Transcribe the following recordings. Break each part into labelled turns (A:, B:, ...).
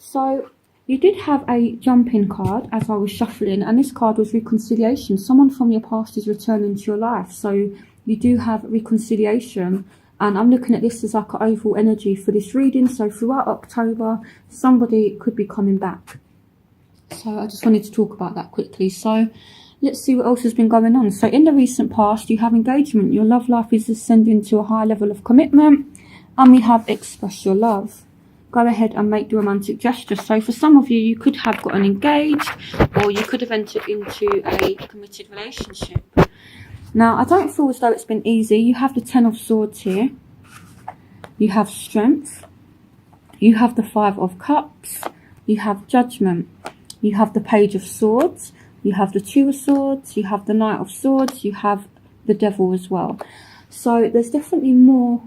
A: So you did have a jump-in card as I was shuffling, and this card was reconciliation. Someone from your past is returning to your life. So you do have reconciliation, and I'm looking at this as like an overall energy for this reading. So throughout October, somebody could be coming back. So I just wanted to talk about that quickly. So let's see what else has been going on. So in the recent past, you have engagement. Your love life is ascending to a high level of commitment. And we have express your love. Go ahead and make the romantic gesture. So for some of you, you could have gotten engaged, or you could have entered into a committed relationship. Now, I don't feel as though it's been easy. You have the Ten of Swords here. You have strength. You have the Five of Cups. You have judgment. You have the Page of Swords. You have the Two of Swords. You have the Knight of Swords. You have the Devil as well. So there's definitely more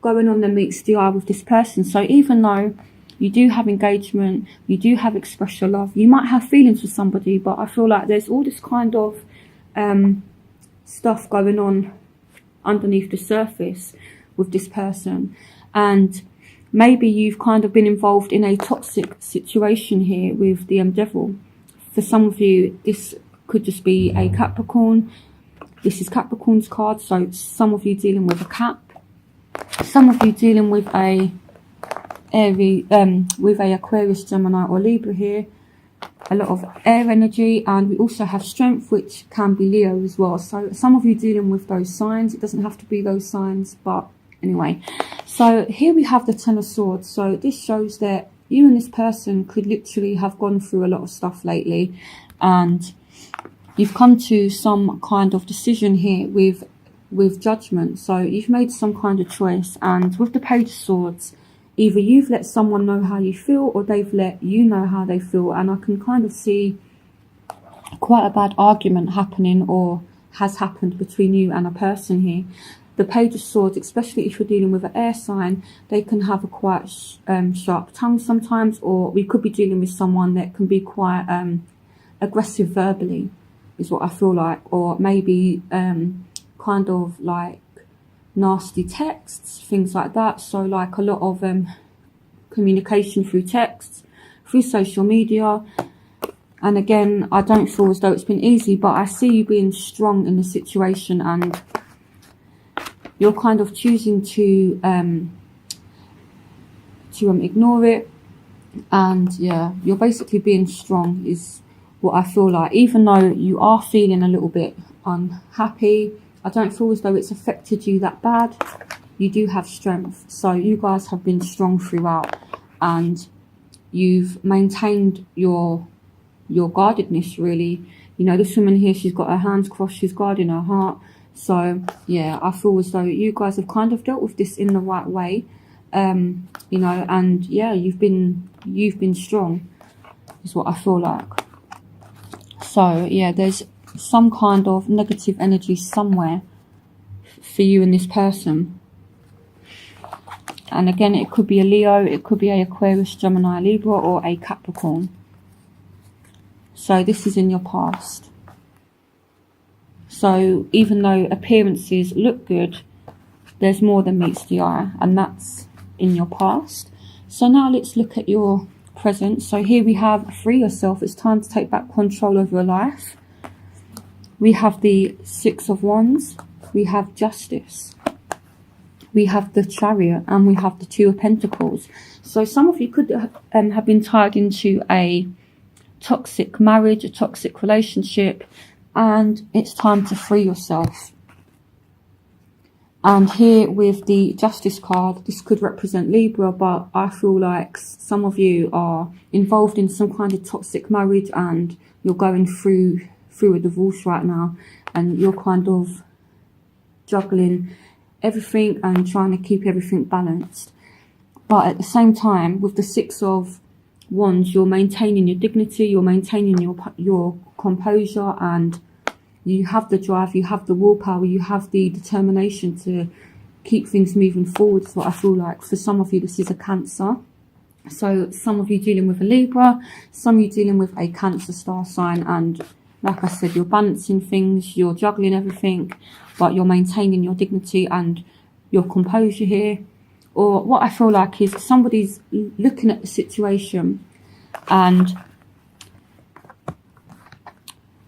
A: going on than meets the eye with this person. So even though you do have engagement, you do have express your love, you might have feelings for somebody, but I feel like there's all this kind of stuff going on underneath the surface with this person. And maybe you've kind of been involved in a toxic situation here with the Devil. For some of you, this could just be a Capricorn. This is Capricorn's card, so some of you dealing with a Cap. Some of you dealing with a Aquarius, Gemini or Libra here. A lot of air energy, and we also have strength, which can be Leo as well. So some of you dealing with those signs. It doesn't have to be those signs, but anyway. So here we have the Ten of Swords. So this shows that you and this person could literally have gone through a lot of stuff lately, and you've come to some kind of decision here with judgment. So you've made some kind of choice, and with the Page of Swords, either you've let someone know how you feel, or they've let you know how they feel. And I can kind of see quite a bad argument happening, or has happened, between you and a person here. The Page of Swords, especially if you're dealing with an air sign, they can have a quite sharp tongue sometimes, or we could be dealing with someone that can be quite aggressive verbally, is what I feel like. Or maybe kind of like nasty texts, things like that. So like a lot of communication through texts, through social media. And again, I don't feel as though it's been easy, but I see you being strong in the situation, and you're kind of choosing to ignore it. And yeah, you're basically being strong is what I feel like. Even though you are feeling a little bit unhappy, I don't feel as though it's affected you that bad. You do have strength. So you guys have been strong throughout, and you've maintained your guardedness, really. You know, this woman here, she's got her hands crossed, she's guarding her heart. So yeah, I feel as though you guys have kind of dealt with this in the right way. You know, and yeah, you've been strong, is what I feel like. So yeah, there's some kind of negative energy somewhere for you and this person. And again, it could be a Leo, it could be a Aquarius, Gemini, Libra, or a Capricorn. So this is in your past. So even though appearances look good, there's more than meets the eye, and that's in your past. So now let's look at your present. So here we have free yourself. It's time to take back control of your life. We have the Six of Wands. We have Justice. We have the Chariot, and we have the Two of Pentacles. So some of you could have been tied into a toxic marriage, a toxic relationship, and it's time to free yourself. And here with the Justice card, this could represent Libra, but I feel like some of you are involved in some kind of toxic marriage, and you're going through a divorce right now, and you're kind of juggling everything and trying to keep everything balanced. But at the same time, with the Six of Wands, you're maintaining your dignity, you're maintaining your composure, and you have the drive, you have the willpower, you have the determination to keep things moving forward. So I feel like for some of you, this is a Cancer. So some of you dealing with a Libra, some of you dealing with a Cancer star sign, and like I said, you're balancing things, you're juggling everything, but you're maintaining your dignity and your composure here. Or what I feel like is somebody's looking at the situation and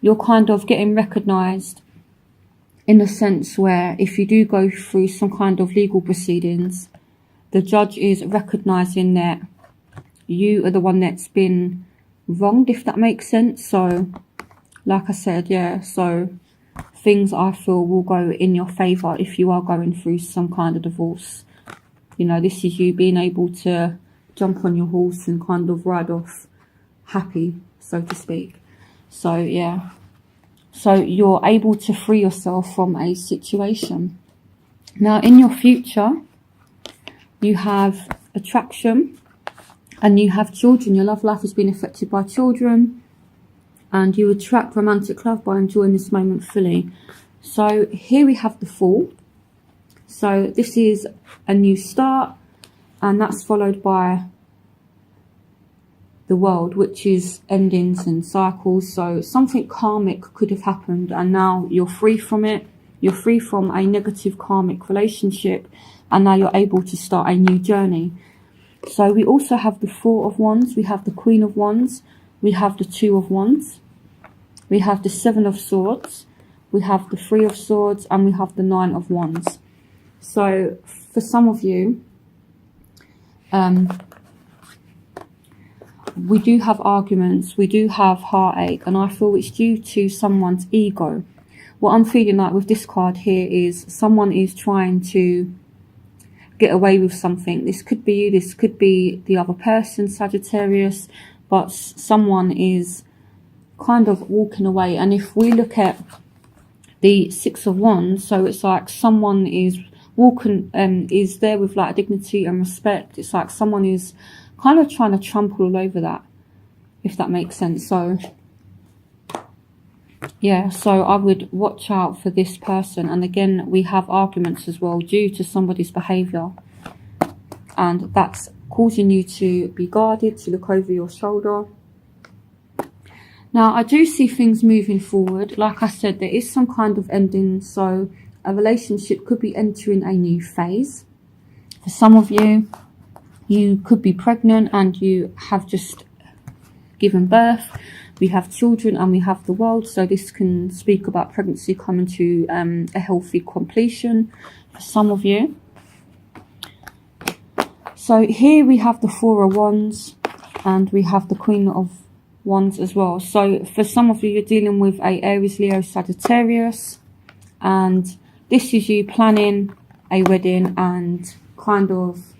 A: you're kind of getting recognised in the sense where if you do go through some kind of legal proceedings, the judge is recognising that you are the one that's been wronged, if that makes sense. So, like I said, yeah, so things I feel will go in your favour if you are going through some kind of divorce. You know, this is you being able to jump on your horse and kind of ride off happy, so to speak. So, yeah. So you're able to free yourself from a situation. Now, in your future, you have attraction and you have children. Your love life has been affected by children, and you attract romantic love by enjoying this moment fully. So here we have the Fool. So this is a new start, and that's followed by the World, which is endings and cycles. So something karmic could have happened, and now you're free from it. You're free from a negative karmic relationship, and now you're able to start a new journey. So we also have the Four of Wands, we have the Queen of Wands, we have the Two of Wands, we have the Seven of Swords, we have the Three of Swords, and we have the Nine of Wands. So for some of you, we do have arguments, we do have heartache, and I feel it's due to someone's ego. What I'm feeling like with this card here is someone is trying to get away with something. This could be you, this could be the other person, Sagittarius, but someone is kind of walking away. And if we look at the Six of Wands, so it's like someone is walking, is there with like dignity and respect. It's like someone is kind of trying to trample all over that, if that makes sense. So yeah, so I would watch out for this person. And again, we have arguments as well due to somebody's behaviour, and that's causing you to be guarded, to look over your shoulder. Now, I do see things moving forward. Like I said, there is some kind of ending, so a relationship could be entering a new phase. For some of you, you could be pregnant and you have just given birth. We have children and we have the World, so this can speak about pregnancy coming to a healthy completion for some of you. So here we have the Four of Wands and we have the Queen of Wands as well. So for some of you, you're dealing with a Aries, Leo, Sagittarius, and this is you planning a wedding and kind of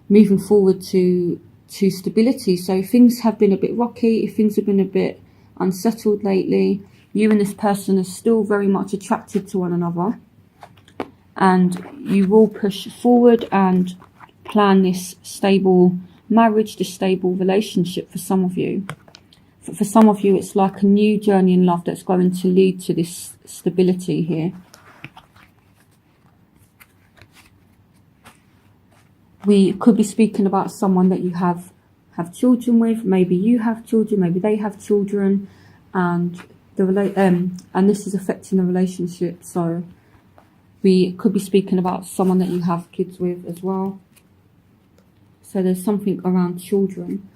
A: moving forward to stability. So things have been a bit rocky, if things have been a bit unsettled lately, you and this person are still very much attracted to one another, and you will push forward and plan this stable marriage, this stable relationship for some of you. For some of you, it's like a new journey in love that's going to lead to this stability here. We could be speaking about someone that you have children with. Maybe you have children, maybe they have children, and and this is affecting the relationship. So we could be speaking about someone that you have kids with as well. So there's something around children.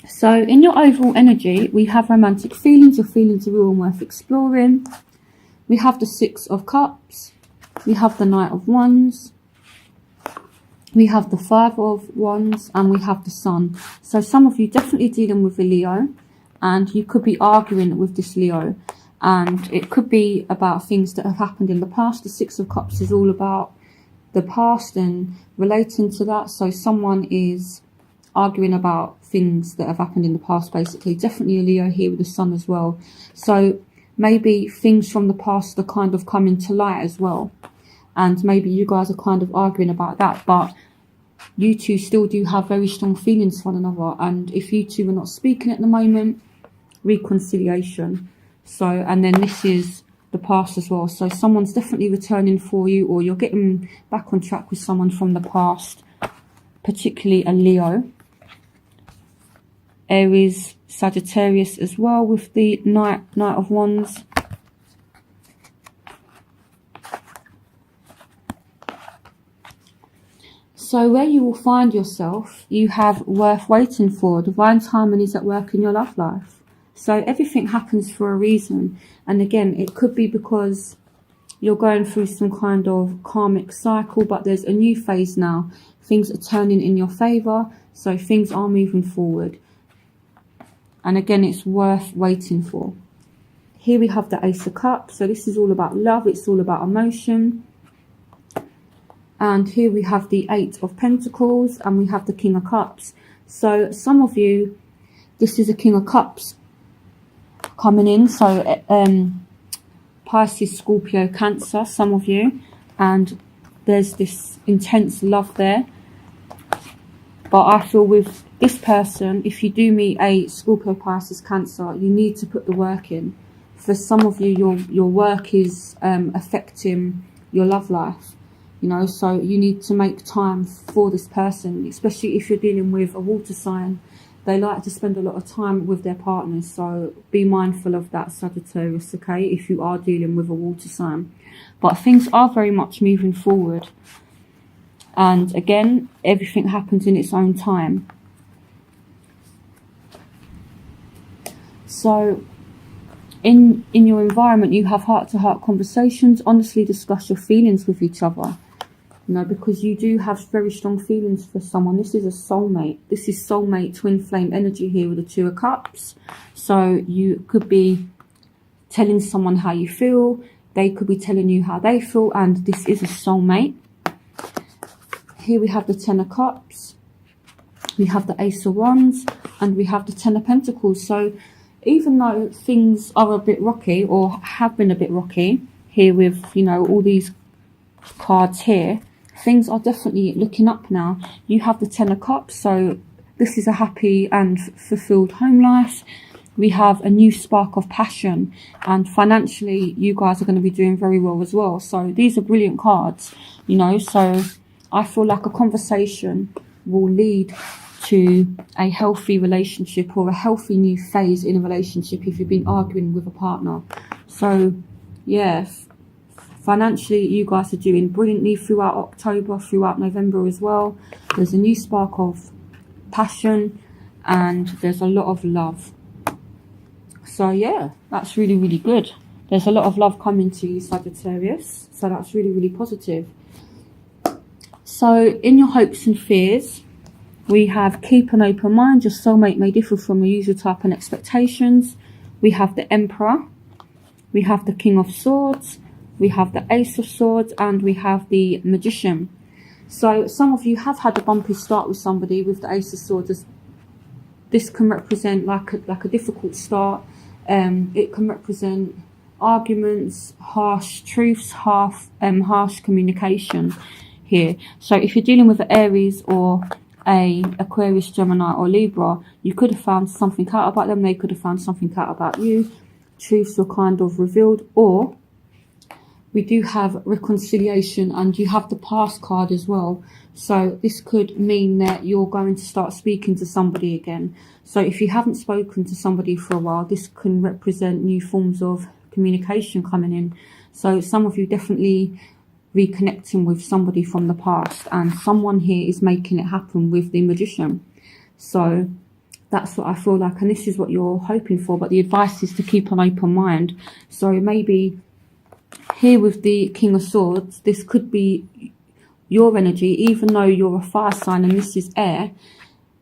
A: So in your overall energy, we have romantic feelings. Your feelings are real and worth exploring. We have the Six of Cups. We have the Knight of Wands. We have the Five of Wands, and we have the Sun. So some of you definitely dealing with a Leo, and you could be arguing with this Leo, and it could be about things that have happened in the past. The Six of Cups is all about the past and relating to that. So someone is arguing about things that have happened in the past, basically. Definitely a Leo here with the Sun as well. So maybe things from the past are kind of coming to light as well, and maybe you guys are kind of arguing about that, but you two still do have very strong feelings for one another. And if you two are not speaking at the moment, reconciliation. So, and then this is the past as well. So someone's definitely returning for you, or you're getting back on track with someone from the past, particularly a Leo. Aries, Sagittarius as well with the Knight of Wands. So where you will find yourself, you have worth waiting for. Divine timing is at work in your love life. So everything happens for a reason. And again, it could be because you're going through some kind of karmic cycle, but there's a new phase now. Things are turning in your favour, so things are moving forward. And again, it's worth waiting for. Here we have the Ace of Cups. So this is all about love. It's all about emotion. And here we have the Eight of Pentacles, and we have the King of Cups. So some of you, this is a King of Cups coming in. So Pisces, Scorpio, Cancer, some of you. And there's this intense love there. But I feel with this person, if you do meet a Scorpio, Pisces, Cancer, you need to put the work in. For some of you, your work is affecting your love life. You know, so you need to make time for this person, especially if you're dealing with a water sign. They like to spend a lot of time with their partners, so be mindful of that, Sagittarius, okay, if you are dealing with a water sign. But things are very much moving forward. And again, everything happens in its own time. So in your environment, you have heart-to-heart conversations. Honestly discuss your feelings with each other. You know, because you do have very strong feelings for someone. This is a soulmate. This is soulmate twin flame energy here with the Two of Cups. So you could be telling someone how you feel. They could be telling you how they feel. And this is a soulmate. Here we have the Ten of Cups. We have the Ace of Wands. And we have the Ten of Pentacles. So even though things are a bit rocky, or have been a bit rocky, here with, you know, all these cards here, things are definitely looking up now. You have the Ten of Cups, so this is a happy and fulfilled home life. We have a new spark of passion, and financially you guys are going to be doing very well as well. So these are brilliant cards, you know. So I feel like a conversation will lead to a healthy relationship, or a healthy new phase in a relationship if you've been arguing with a partner. So yes, financially, you guys are doing brilliantly throughout October, throughout November as well. There's a new spark of passion, and there's a lot of love. So yeah, that's really, really good. There's a lot of love coming to you, Sagittarius. So that's really, really positive. So in your hopes and fears, we have keep an open mind. Your soulmate may differ from your usual type and expectations. We have the Emperor. We have the King of Swords. We have the Ace of Swords, and we have the Magician. So some of you have had a bumpy start with somebody with the Ace of Swords. This can represent like a difficult start. It can represent arguments, harsh truths, harsh communication here. So if you're dealing with an Aries or a Aquarius, Gemini or Libra, you could have found something out about them. They could have found something out about you. Truths were kind of revealed. Or we do have reconciliation, and you have the past card as well. So this could mean that you're going to start speaking to somebody again. So if you haven't spoken to somebody for a while, this can represent new forms of communication coming in. So some of you definitely reconnecting with somebody from the past, and someone here is making it happen with the Magician. So that's what I feel like, and this is what you're hoping for. But the advice is to keep an open mind. So maybe here with the King of Swords, this could be your energy, even though you're a fire sign and this is air.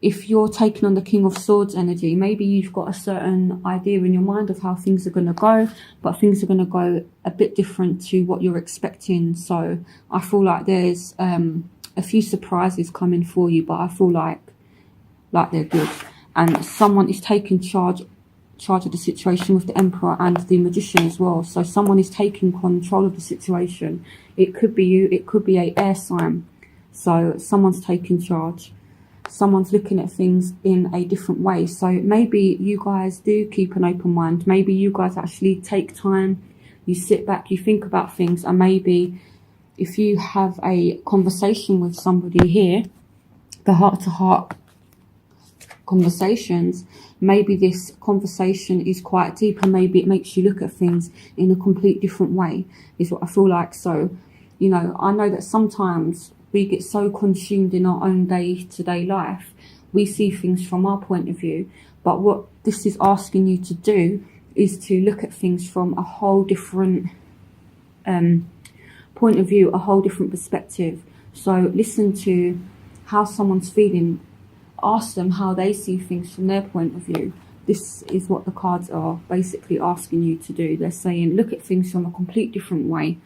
A: If you're taking on the King of Swords energy, maybe you've got a certain idea in your mind of how things are going to go, but things are going to go a bit different to what you're expecting. So I feel like there's a few surprises coming for you, but I feel like they're good. And someone is taking charge of the situation with the Emperor and the Magician as well. So someone is taking control of the situation. It could be you, it could be an air sign. So someone's taking charge. Someone's looking at things in a different way. So maybe you guys do keep an open mind. Maybe you guys actually take time, you sit back, you think about things, and maybe if you have a conversation with somebody here, the heart-to-heart conversations, maybe this conversation is quite deep, and maybe it makes you look at things in a complete different way, is what I feel like. So, you know, I know that sometimes we get so consumed in our own day-to-day life, we see things from our point of view. But what this is asking you to do is to look at things from a whole different point of view, a whole different perspective. So listen to how someone's feeling. Ask them how they see things from their point of view. This is what the cards are basically asking you to do. They're saying look at things from a complete different way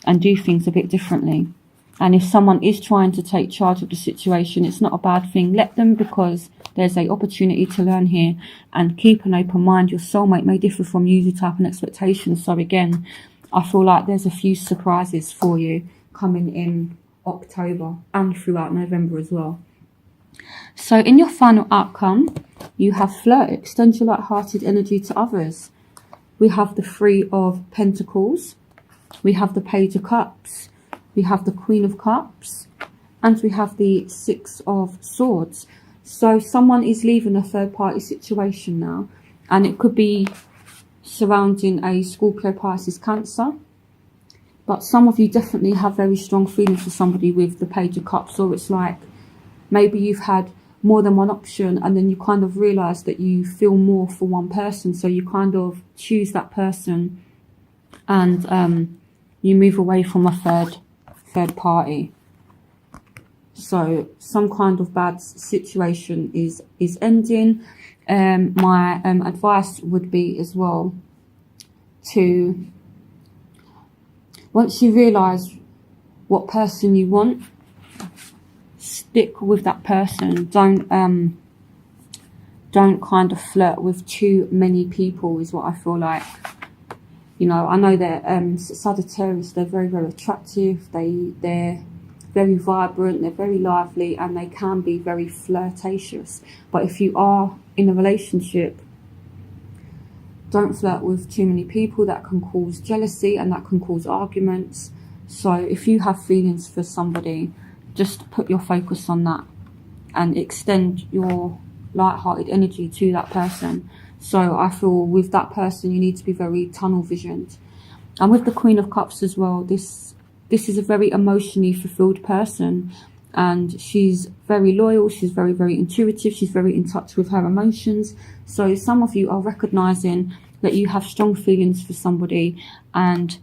A: and do things a bit differently. And if someone is trying to take charge of the situation, it's not a bad thing. Let them, because there's an opportunity to learn here. And keep an open mind. Your soulmate may differ from you, your type and expectations. So again, I feel like there's a few surprises for you coming in October and throughout November as well. So in your final outcome, you have flirt. Extend your light-hearted energy to others. We have the Three of Pentacles. We have the Page of Cups. We have the Queen of Cups. And we have the Six of Swords. So someone is leaving a third-party situation now. And it could be surrounding a Scorpio, Pisces, Cancer. But some of you definitely have very strong feelings for somebody with the Page of Cups. Or it's like maybe you've had more than one option and then you kind of realise that you feel more for one person. So you kind of choose that person and you move away from a third party. So some kind of bad situation is ending. My advice would be as well to, once you realise what person you want, stick with that person. Don't kind of flirt with too many people is what I feel like. You know, I know that Sagittarius, they're very, very attractive. They're very vibrant, they're very lively, and they can be very flirtatious. But if you are in a relationship, don't flirt with too many people. That can cause jealousy and that can cause arguments. So if you have feelings for somebody, just put your focus on that and extend your light-hearted energy to that person. So I feel with that person, you need to be very tunnel visioned. And with the Queen of Cups as well, this is a very emotionally fulfilled person. And she's very loyal, she's very, very intuitive, she's very in touch with her emotions. So some of you are recognising that you have strong feelings for somebody, and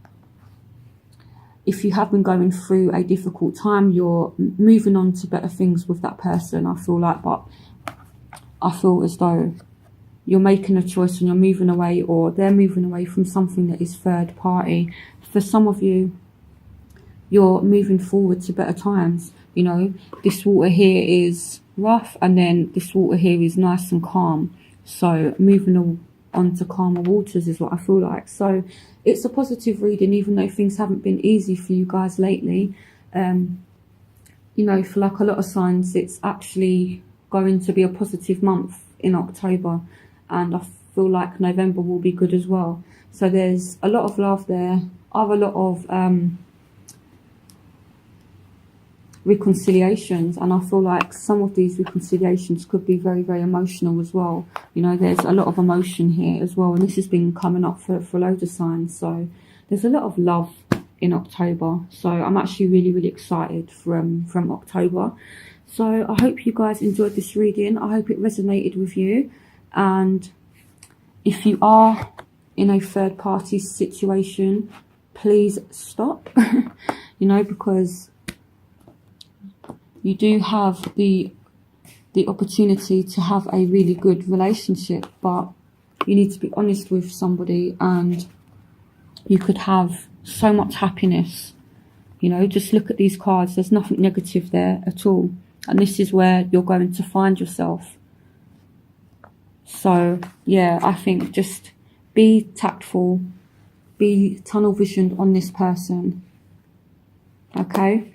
A: if you have been going through a difficult time, you're moving on to better things with that person, I feel like. But I feel as though you're making a choice and you're moving away, or they're moving away from something that is third party. For some of you, you're moving forward to better times. You know, this water here is rough and then this water here is nice and calm. So moving on to calmer waters is what I feel like. So it's a positive reading, even though things haven't been easy for you guys lately. You know, for like a lot of signs, it's actually going to be a positive month in October. And I feel like November will be good as well. So there's a lot of love there. I have a lot of reconciliations, and I feel like some of these reconciliations could be very, very emotional as well. You know, there's a lot of emotion here as well, and this has been coming up for loads of signs. So there's a lot of love in October. So I'm actually really, really excited from October. So I hope you guys enjoyed this reading. I hope it resonated with you. And if you are in a third party situation, please stop. You know, because you do have the opportunity to have a really good relationship, but you need to be honest with somebody, and you could have so much happiness. You know, just look at these cards. There's nothing negative there at all. And this is where you're going to find yourself. So, yeah, I think just be tactful, be tunnel visioned on this person. Okay?